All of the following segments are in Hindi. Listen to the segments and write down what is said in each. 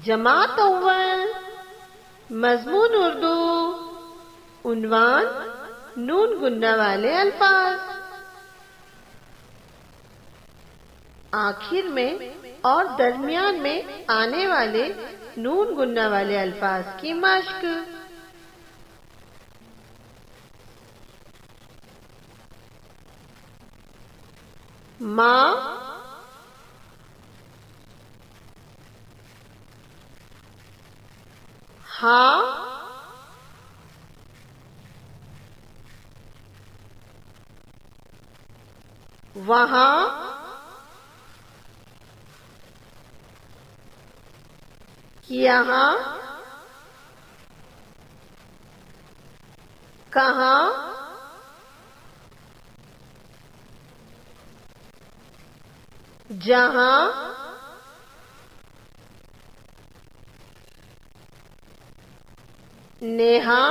जमात अव्वल मज़मून उर्दू उन्वान नून गुन्ना वाले अल्फाज। आखिर में और दरमियान में आने वाले नून गुन्ना वाले अल्फाज की मश्क। माँ, हाँ, वहाँ, यहाँ, कहाँ, जहाँ, नेहा,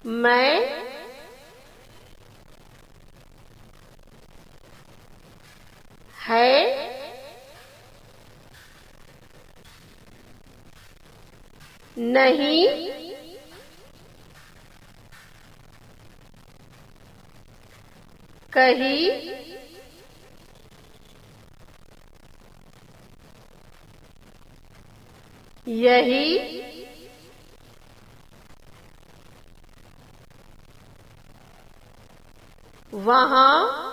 मैं, है, नहीं, कहीं, यही, वहाँ,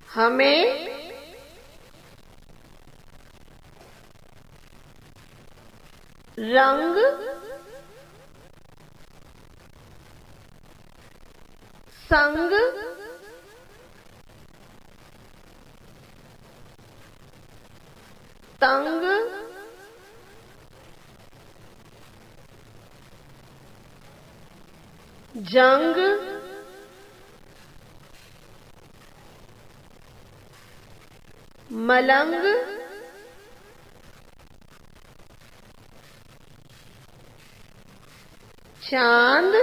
हमें, रंग, संग, तंग, जंग, मलंग, चांद,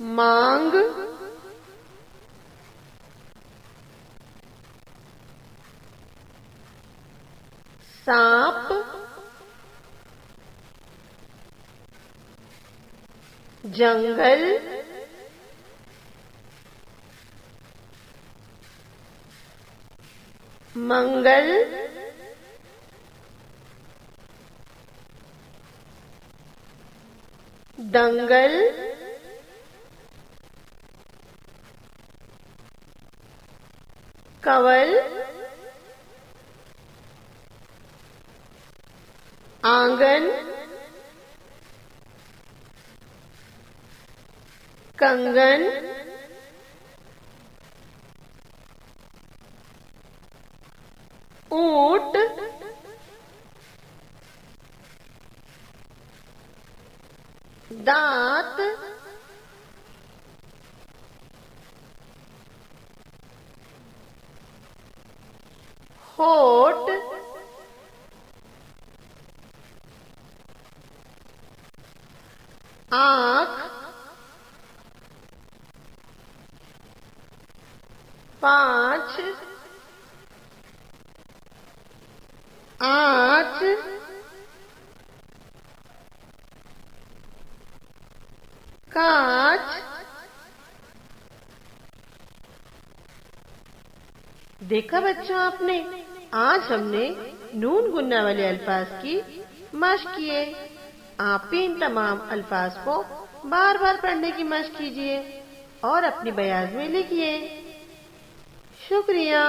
मांग, सांप, जंगल, मंगल, दंगल, कंवल, आंगन, कंगन, ऊंट, दांत, होठ, आँख, पाँच, आँच, कांच। देखा बच्चों आपने, आज हमने नून गुन्ना वाले अल्फाज की मश्क किए। आप भी इन तमाम अल्फाज को बार बार पढ़ने की मश्क कीजिए और अपनी बयाज में लिखिए। शुक्रिया।